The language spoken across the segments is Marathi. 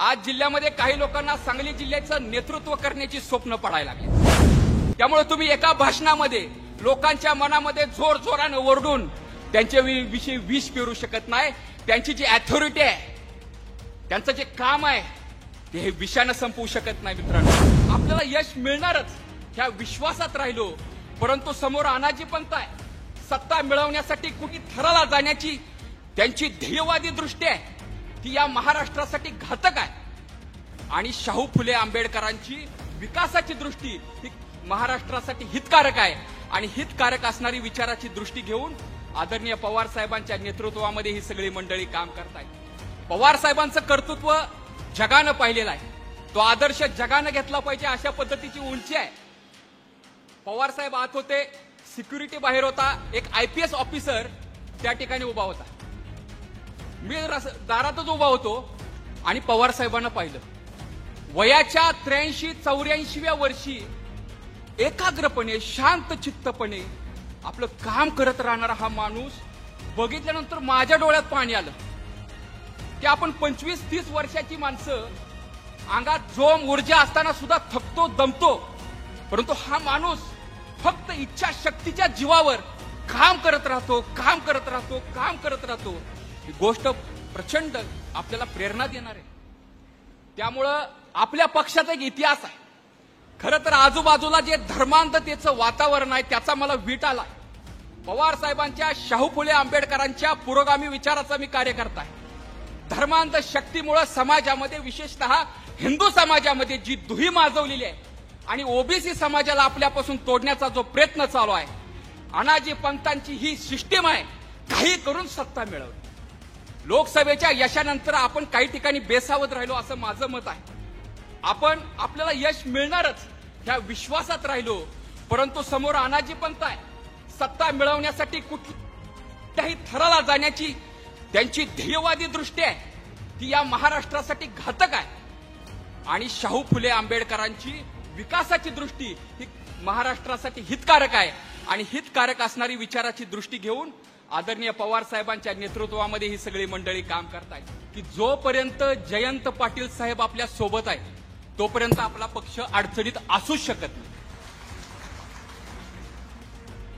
आज जिल्ह्यामध्ये काही लोकांना सांगली जिल्ह्याचं नेतृत्व करण्याची स्वप्न पडायला लागली। त्यामुळे तुम्ही एका भाषणामध्ये लोकांच्या मनामध्ये जोर जोराने ओरडून त्यांच्या विषयी विष पेरू शकत नाही। त्यांची जी अथॉरिटी आहे, त्यांचं जे काम आहे ते हे विषाने संपवू शकत नाही। मित्रांनो, आपल्याला यश मिळणारच ह्या विश्वासात राहिलो, परंतु समोर अनाजी पंत आहे। सत्ता मिळवण्यासाठी कुठे थराला जाण्याची त्यांची ध्येयवादी दृष्टी आहे ती या महाराष्ट्रासाठी घातक आहे, आणि शाहू फुले आंबेडकरांची विकासाची दृष्टी ही महाराष्ट्रासाठी हितकारक आहे। आणि हितकारक असणारी विचाराची दृष्टी घेऊन आदरणीय पवार साहेबांच्या नेतृत्वामध्ये ही सगळी मंडळी काम करतायत। पवार साहेबांचं कर्तृत्व जगानं पाहिलेलं आहे, तो आदर्श जगानं घेतला पाहिजे अशा पद्धतीची उंची आहे। पवार साहेब आत होते, सिक्युरिटी बाहेर होता, एक IPS ऑफिसर त्या ठिकाणी उभा होता। मी दारातच उभा होतो आणि पवार साहेबांना पाहिलं। वयाच्या 83-84व्या वर्षी एकाग्रपणे शांत चित्तपणे आपलं काम करत राहणारा हा माणूस बघितल्यानंतर माझ्या डोळ्यात पाणी आलं की आपण 25-30 वर्षाची माणसं अंगात जोम ऊर्जा असताना सुद्धा थकतो, दमतो, परंतु हा माणूस फक्त इच्छाशक्तीच्या जीवावर काम करत राहतो, काम करत राहतो, काम करत राहतो। ही गोष्ट प्रचंड आपल्याला प्रेरणा देणार आहे। त्यामुळं आपल्या पक्षाचा एक इतिहास आहे। खरं तर आजूबाजूला जे धर्मांधतेचं वातावरण आहे त्याचा मला वीट आला। पवार साहेबांच्या, शाहू फुले आंबेडकरांच्या पुरोगामी विचाराचा मी कार्यकर्ता आहे। धर्मांध शक्तीमुळे समाजामध्ये, विशेषतः हिंदू समाजामध्ये जी दुही माजवलेली आहे आणि ओबीसी समाजाला आपल्यापासून तोडण्याचा जो प्रयत्न चालू आहे, अनाजी पंतांची ही सिस्टीम आहे, काही करून सत्ता मिळवली। लोकसभेच्या यशानंतर आपण काही ठिकाणी बेसावध राहिलो असं माझं मत आहे। आपल्याला यश मिळणारच ह्या विश्वासात राहिलो, परंतु समोर अनाजी पंत आहे। सत्ता मिळवण्यासाठी कुठल्याही थराला जाण्याची त्यांची ध्येयवादी दृष्टी आहे ती या महाराष्ट्रासाठी घातक आहे, आणि शाहू फुले आंबेडकरांची विकासाची दृष्टी ही महाराष्ट्रासाठी हितकारक आहे। आणि हितकारक असणारी विचाराची दृष्टी घेऊन आदरणीय पवार साहेबांच्या नेतृत्वामध्ये ही सगळी मंडळी काम करतायत की जोपर्यंत जयंत पाटील साहेब आपल्या सोबत आहे तोपर्यंत आपला पक्ष अडचणीत असूच शकत नाही।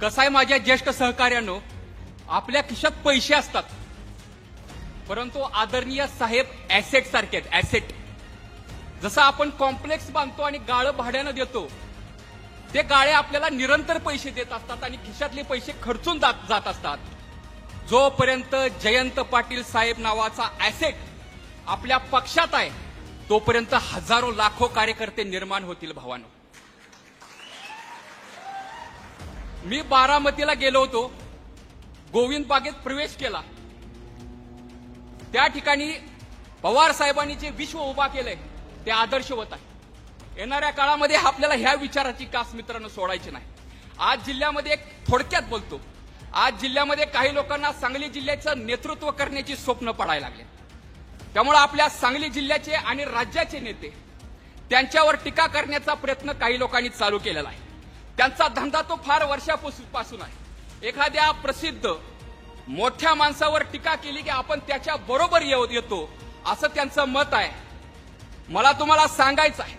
कसं आहे माझ्या ज्येष्ठ सहकार्यांनो, आपल्या खिशात पैसे असतात, परंतु आदरणीय साहेब ऍसेट सारखे आहेत। ऍसेट जसं आपण कॉम्प्लेक्स बांधतो आणि गाळं भाड्यानं देतो, ते गाळे आपल्याला निरंतर पैसे देत असतात आणि खिशातले पैसे खर्चून जात असतात। जोपर्यंत जयंत पाटील साहेब नावाचा ऍसेट आपल्या पक्षात आहे तोपर्यंत हजारो लाखो कार्यकर्ते निर्माण होतील। भावांनो, मी बारामतीला गेलो होतो, गोविंद बागेत प्रवेश केला। त्या ठिकाणी पवार साहेबांनी जे विश्व उभा केलंय ते आदर्शवत आहे। येणाऱ्या काळामध्ये आपल्याला ह्या विचाराची कास मित्रांनो सोडायची नाही। आज जिल्ह्यामध्ये एक थोडक्यात बोलतो, आज जिल्ह्यामध्ये काही लोकांना सांगली जिल्ह्याचं नेतृत्व करण्याची स्वप्न पडायला लागले। त्यामुळे आपल्या सांगली जिल्ह्याचे आणि राज्याचे नेते त्यांच्यावर टीका करण्याचा प्रयत्न काही लोकांनी चालू केलेला आहे। त्यांचा धंदा तो फार वर्षापासून आहे। एखाद्या प्रसिद्ध मोठ्या माणसावर टीका केली की आपण त्याच्या बरोबर येतो असं त्यांचं मत आहे। मला तुम्हाला सांगायचं आहे,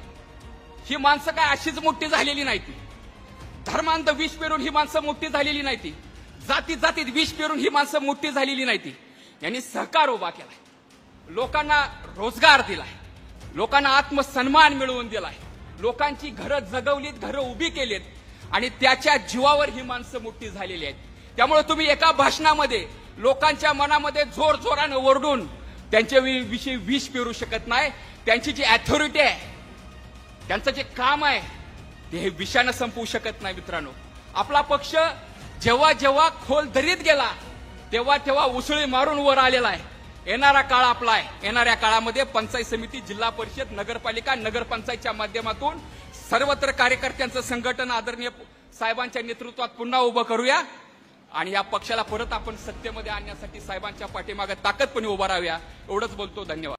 ही माणसं काय अशीच मोठी झालेली नाही ती। धर्मांध विष पेरून ही माणसं मोठी झालेली नाही ती। जाती जातीत विष पेरून ही माणसं मोठी झालेली नाही ती। यांनी सहकार उभा केलाय, लोकांना रोजगार दिलाय, लोकांना आत्मसन्मान मिळवून दिलाय, लोकांची घरं जगवलीत, घरं उभी केलीत, आणि त्याच्या जीवावर ही माणसं मोठी झालेली आहेत। त्यामुळे तुम्ही एका भाषणामध्ये लोकांच्या मनामध्ये जोर जोराने ओरडून त्यांच्या विषयी विष पेरू शकत नाही। त्यांची जी अथॉरिटी आहे, त्यांचं जे काम आहे ते हे विषाने संपवू शकत नाही। मित्रांनो, आपला पक्ष जेव्हा जेव्हा खोल दरीत गेला तेव्हा तेव्हा उसळी मारून वर आलेला आहे। येणारा काळ आपला आहे। येणाऱ्या काळामध्ये पंचायत समिती, जिल्हा परिषद, नगरपालिका, नगरपंचायतच्या माध्यमातून सर्वत्र कार्यकर्त्यांचं संघटन आदरणीय साहेबांच्या नेतृत्वात पुन्हा उभं करूया, आणि या पक्षाला परत आपण सत्तेमध्ये आणण्यासाठी साहेबांच्या पाठीमागे ताकदपणे उभा राहूया। एवढंच बोलतो, धन्यवाद।